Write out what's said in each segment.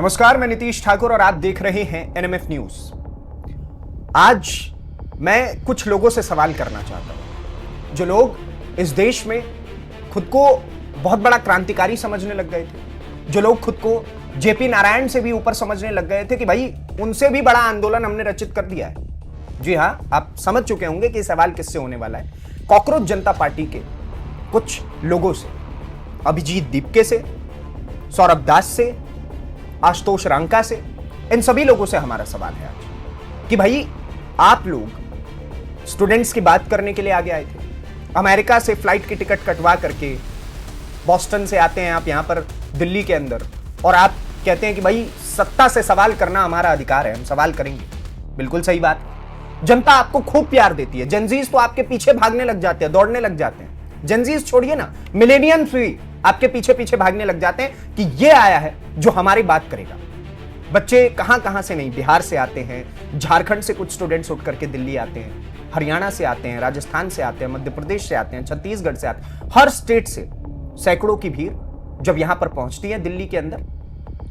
नमस्कार, मैं नीतीश ठाकुर और आप देख रहे हैं एनएमएफ न्यूज। आज मैं कुछ लोगों से सवाल करना चाहता हूं, जो लोग इस देश में खुद को बहुत बड़ा क्रांतिकारी समझने लग गए थे, जो लोग खुद को जेपी नारायण से भी ऊपर समझने लग गए थे कि भाई उनसे भी बड़ा आंदोलन हमने रचित कर दिया है। जी हां, आप समझ चुके होंगे कि सवाल किससे होने वाला है। कॉकरोच जनता पार्टी के कुछ लोगों से, अभिजीत दीपके से, सौरभ दास से, आशुतोष रांका से, इन सभी लोगों से हमारा सवाल है आज कि भाई आप लोग स्टूडेंट्स की बात करने के लिए आगे आए थे, अमेरिका से फ्लाइट की टिकट कटवा करके बॉस्टन से आते हैं आप यहां पर दिल्ली के अंदर, और आप कहते हैं कि भाई सत्ता से सवाल करना हमारा अधिकार है, हम सवाल करेंगे। बिल्कुल सही बात। जनता आपको खूब प्यार देती है, जेनजीज तो आपके पीछे भागने लग जाते हैं, दौड़ने लग जाते हैं। जेनजीज छोड़िए ना, मिलेनियम्स भी आपके पीछे पीछे भागने लग जाते हैं कि ये आया है जो हमारी बात करेगा। बच्चे कहां कहां से नहीं, बिहार से आते हैं, झारखंड से कुछ स्टूडेंट्स उठ करके दिल्ली आते हैं, हरियाणा से आते हैं, राजस्थान से आते हैं, मध्य प्रदेश से आते हैं, छत्तीसगढ़ से आते हैं। हर स्टेट से सैकड़ों की भीड़ जब यहां पर पहुंचती है दिल्ली के अंदर,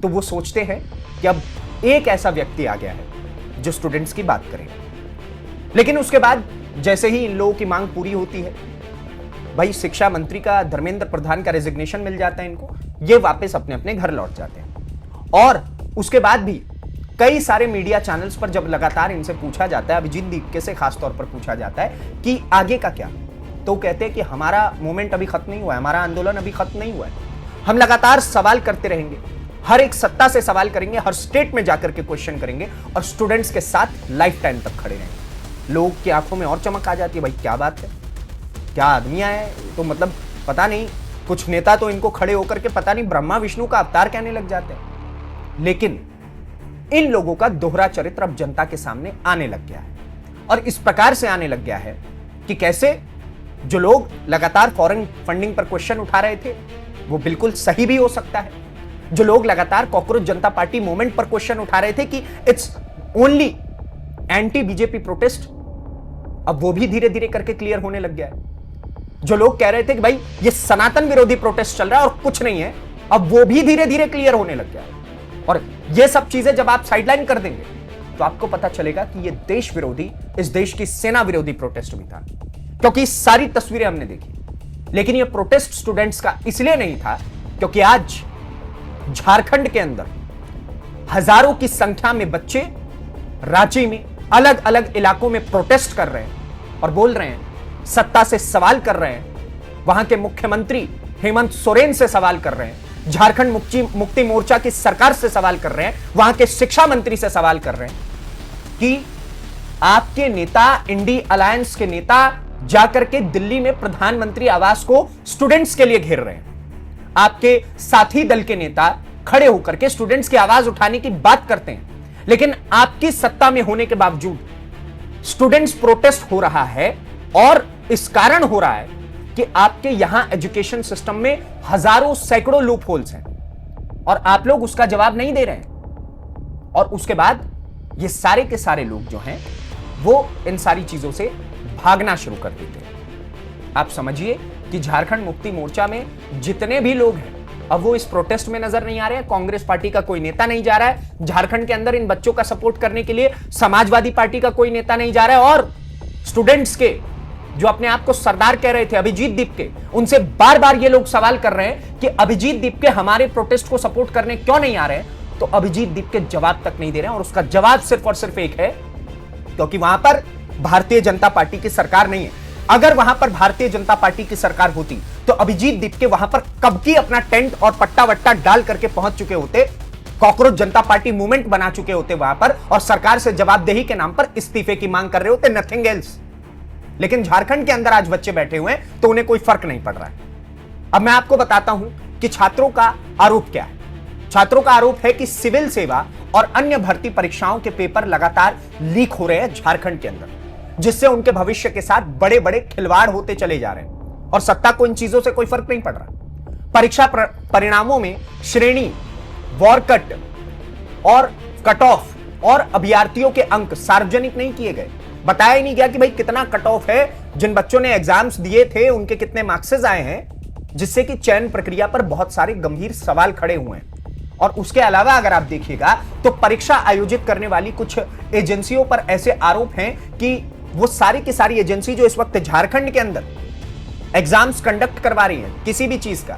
तो वो सोचते हैं कि अब एक ऐसा व्यक्ति आ गया है जो स्टूडेंट्स की बात करेगा। लेकिन उसके बाद जैसे ही इन लोगों की मांग पूरी होती है, भाई शिक्षा मंत्री का, धर्मेंद्र प्रधान का रेजिग्नेशन मिल जाता है इनको, ये वापस अपने अपने घर लौट जाते हैं। और उसके बाद भी कई सारे मीडिया चैनल्स पर जब लगातार इनसे पूछा जाता है, अभिजीत दीपके से खास तौर पर पूछा जाता है कि आगे का क्या, तो कहते हैं कि हमारा मूवमेंट अभी खत्म नहीं हुआ है, हमारा आंदोलन अभी खत्म नहीं हुआ है, हम लगातार सवाल करते रहेंगे, हर एक सत्ता से सवाल करेंगे, हर स्टेट में जाकर के क्वेश्चन करेंगे और स्टूडेंट्स के साथ लाइफ टाइम तक खड़े रहेंगे। लोग की आंखों में और चमक आ जाती है, भाई क्या बात है, क्या आदमी है, तो मतलब पता नहीं, कुछ नेता तो इनको खड़े होकर के पता नहीं ब्रह्मा विष्णु का अवतार कहने लग जाते हैं। लेकिन इन लोगों का दोहरा चरित्र अब जनता के सामने आने लग गया है, और इस प्रकार से आने लग गया है कि कैसे जो लोग लगातार फॉरेन फंडिंग पर क्वेश्चन उठा रहे थे, वो बिल्कुल सही भी हो सकता है। जो लोग लगातार कॉकरोच जनता पार्टी मूवमेंट पर क्वेश्चन उठा रहे थे कि it's only anti BJP protest, अब वो भी धीरे धीरे करके क्लियर होने लग गया है। जो लोग कह रहे थे कि भाई ये सनातन विरोधी प्रोटेस्ट चल रहा है और कुछ नहीं है, अब वो भी धीरे धीरे क्लियर होने लग गया है। और ये सब चीजें जब आप साइडलाइन कर देंगे तो आपको पता चलेगा कि ये देश विरोधी, इस देश की सेना विरोधी प्रोटेस्ट भी था, क्योंकि सारी तस्वीरें हमने देखी। लेकिन ये प्रोटेस्ट स्टूडेंट्स का इसलिए नहीं था क्योंकि आज झारखंड के अंदर हजारों की संख्या में बच्चे रांची में अलग अलग इलाकों में प्रोटेस्ट कर रहे हैं और बोल रहे हैं, सत्ता से सवाल कर रहे हैं, वहां के मुख्यमंत्री हेमंत सोरेन से सवाल कर रहे हैं, झारखंड मुक्ति मोर्चा की सरकार से सवाल कर रहे हैं, वहां के शिक्षा मंत्री से सवाल कर रहे हैं कि आपके नेता, इंडी अलायंस के नेता जाकर के दिल्ली में प्रधानमंत्री आवास को स्टूडेंट्स के लिए घेर रहे हैं। आपके साथी दल के नेता खड़े होकर के स्टूडेंट्स की आवाज उठाने की बात करते हैं, लेकिन आपकी सत्ता में होने के बावजूद स्टूडेंट्स प्रोटेस्ट हो रहा है, और इस कारण हो रहा है कि आपके यहां एजुकेशन सिस्टम में हजारों सैकड़ों लूप होल्स हैं और आप लोग उसका जवाब नहीं दे रहे हैं। और उसके बाद ये सारे के सारे लोग जो हैं वो इन सारी चीजों से भागना शुरू कर देते हैं। आप समझिए कि झारखंड मुक्ति मोर्चा में जितने भी लोग हैं, अब वो इस प्रोटेस्ट में नजर नहीं आ रहे हैं। कांग्रेस पार्टी का कोई नेता नहीं जा रहा है झारखंड के अंदर इन बच्चों का सपोर्ट करने के लिए, समाजवादी पार्टी का कोई नेता नहीं जा रहा है, और स्टूडेंट्स के जो अपने आप को सरदार कह रहे थे अभिजीत दीपके, उनसे बार बार ये लोग सवाल कर रहे हैं कि अभिजीत दीपके हमारे प्रोटेस्ट को सपोर्ट करने क्यों नहीं आ रहे हैं, तो अभिजीत दीपके जवाब तक नहीं दे रहे हैं। और उसका जवाब सिर्फ और सिर्फ एक है, क्योंकि वहां पर भारतीय जनता पार्टी की सरकार नहीं है। अगर वहां पर भारतीय जनता पार्टी की सरकार होती तो अभिजीत दीपके वहां पर कब की अपना टेंट और पट्टा वट्टा डाल करके पहुंच चुके होते, कॉकरोच जनता पार्टी मूवमेंट बना चुके होते वहां पर, और सरकार से जवाबदेही के नाम पर इस्तीफे की मांग कर रहे होते, नथिंग एल्स। लेकिन झारखंड के अंदर आज बच्चे बैठे हुए हैं तो उन्हें कोई फर्क नहीं पड़ रहा है। अब मैं आपको बताता हूं कि छात्रों का आरोप क्या है। छात्रों का आरोप है कि सिविल सेवा और अन्य भर्ती परीक्षाओं के पेपर लगातार लीक हो रहे हैं झारखंड के अंदर, जिससे उनके भविष्य के साथ बड़े बड़े खिलवाड़ होते चले जा रहे हैं, और सत्ता को इन चीजों से कोई फर्क नहीं पड़ रहा। परीक्षा परिणामों में श्रेणी, वॉरकट और कट ऑफ और अभ्यर्थियों के अंक सार्वजनिक नहीं किए गए। बताया ही नहीं गया कि भाई कितना कट ऑफ है, जिन बच्चों ने एग्जाम्स दिए थे उनके कितने मार्क्सेस आए हैं, जिससे कि चयन प्रक्रिया पर बहुत सारे गंभीर सवाल खड़े हुए हैं। और उसके अलावा अगर आप देखिएगा तो परीक्षा आयोजित करने वाली कुछ एजेंसियों पर ऐसे आरोप हैं कि वो सारी की सारी एजेंसी जो इस वक्त झारखंड के अंदर एग्जाम्स कंडक्ट करवा रही है किसी भी चीज का,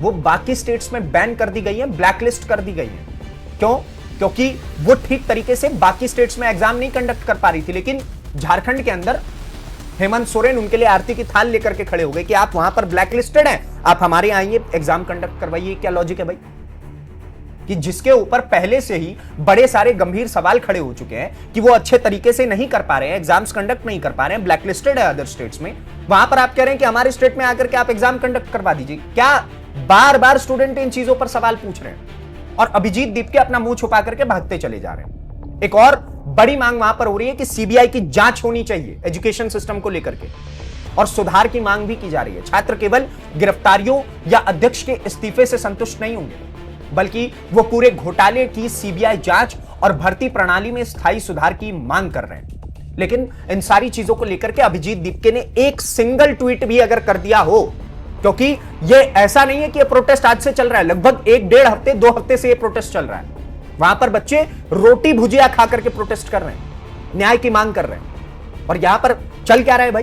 वो बाकी स्टेट्स में बैन कर दी गई है, ब्लैकलिस्ट कर दी गई है। क्यों? क्योंकि वो ठीक तरीके से बाकी स्टेट्स में एग्जाम नहीं कंडक्ट कर पा रही थी, लेकिन झारखंड के अंदर हेमंत सोरेन उनके लिए आरती की थाल लेकर के खड़े हो गए कि आप वहां पर ब्लैकलिस्टेड हैं, आप हमारे आइए एग्जाम कंडक्ट करवाइए। क्या लॉजिक है भाई? कि जिसके ऊपर पहले से ही बड़े सारे गंभीर सवाल खड़े हो चुके हैं कि वो अच्छे तरीके से नहीं कर पा रहे हैं, एग्जाम्स कंडक्ट नहीं कर पा रहे हैं, ब्लैकलिस्टेड है अदर स्टेट्स में, वहां पर आप कह रहे हैं कि हमारे स्टेट में आकर के आप एग्जाम कंडक्ट करवा दीजिए। क्या बार बार स्टूडेंट इन चीजों पर सवाल पूछ रहे हैं और अभिजीत दीप के अपना मुंह छुपा करके भागते चले जा रहे हैं। एक और बड़ी मांग वहां पर हो रही है कि सीबीआई की जांच होनी चाहिए एजुकेशन सिस्टम को लेकर के, और सुधार की मांग भी की जा रही है। छात्र केवल गिरफ्तारियों या अध्यक्ष के इस्तीफे से संतुष्ट नहीं होंगे, बल्कि वो पूरे घोटाले की सीबीआई जांच और भर्ती प्रणाली में स्थायी सुधार की मांग कर रहे हैं। लेकिन इन सारी चीजों को लेकर के अभिजीत दीपके ने एक सिंगल ट्वीट भी अगर कर दिया हो, क्योंकि ये ऐसा नहीं है कि ये प्रोटेस्ट आज से चल रहा है, लगभग 1-1.5 हफ्ते 2 हफ्ते से ये प्रोटेस्ट चल रहा है। वहां पर बच्चे रोटी भुजिया खा करके प्रोटेस्ट कर रहे हैं, न्याय की मांग कर रहे हैं। और यहां पर चल क्या रहा है भाई?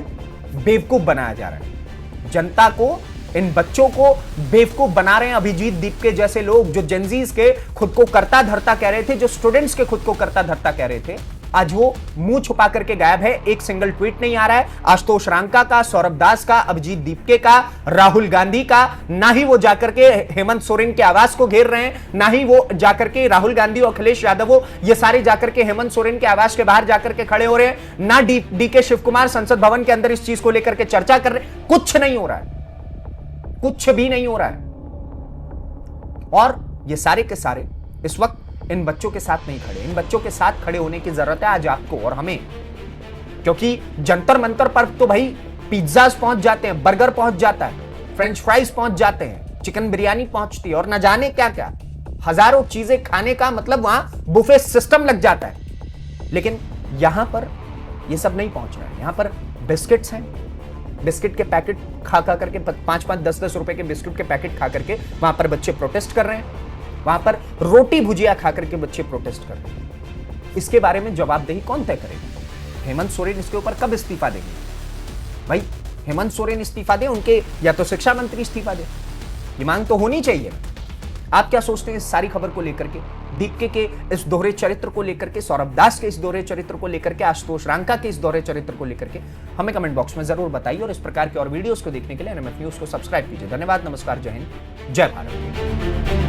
बेवकूफ बनाया जा रहा है जनता को, इन बच्चों को बेवकूफ बना रहे हैं अभिजीत दीपके जैसे लोग, जो जेनजीज के खुद को करता धरता कह रहे थे, जो स्टूडेंट्स के खुद को करता धरता कह रहे थे, आज वो मुंह छुपा करके गायब है। एक सिंगल ट्वीट नहीं आ रहा है आशुतोष रांका का, सौरभ दास का, अभिजीत दीपके का, राहुल गांधी का। ना ही वो जाकर के हेमंत सोरेन के आवास को घेर रहे हैं, ना ही वो जाकर के राहुल गांधी और अखिलेश यादव ये सारे जाकर के हेमंत सोरेन के आवास के बाहर जाकर के खड़े हो रहे हैं, ना डीके शिव कुमार संसद भवन के अंदर इस चीज को लेकर के चर्चा कर रहे हैं। कुछ नहीं हो रहा है, कुछ भी नहीं हो रहा है। और ये सारे के सारे इस वक्त इन बच्चों के साथ नहीं खड़े। इन बच्चों के साथ खड़े होने की जरूरत है आज आपको और हमें, क्योंकि जंतर मंतर पर तो भाई पिज्जास पहुंच जाते हैं, बर्गर पहुंच जाता है, फ्रेंच फ्राइज पहुंच जाते हैं, चिकन बिरयानी पहुंचती है और न जाने क्या क्या, हजारों चीजें खाने का मतलब वहां बुफे सिस्टम लग जाता है। लेकिन यहां पर यह सब नहीं पहुंच रहा है। यहां पर बिस्किट्स हैं, बिस्किट के पैकेट खा करके 5-5, 10-10 रुपए के बिस्किट के पैकेट खा करके वहां पर बच्चे प्रोटेस्ट कर रहे हैं। वहां पर रोटी भुजिया खा करके बच्चे प्रोटेस्ट कर रहे हैं। इसके बारे में जवाबदेही कौन तय करेगा? हेमंत सोरेन इसके ऊपर कब इस्तीफा देंगे? भाई हेमंत सोरेन इस्तीफा दे, उनके या तो शिक्षा मंत्री इस्तीफा दे, ये मांग तो होनी चाहिए। आप क्या सोचते हैं इस सारी खबर को लेकर के, दीपके के इस दोहरे चरित्र को लेकर के, सौरभ दास के इस दोहरे चरित्र को लेकर के, आशुतोष रांका के इस दोहरे चरित्र को लेकर के? हमें कमेंट बॉक्स में जरूर बताइए और इस प्रकार के और वीडियोस को देखने के लिए एनएमएफ न्यूज को सब्सक्राइब कीजिए। धन्यवाद, नमस्कार, जय हिंद, जय भारत।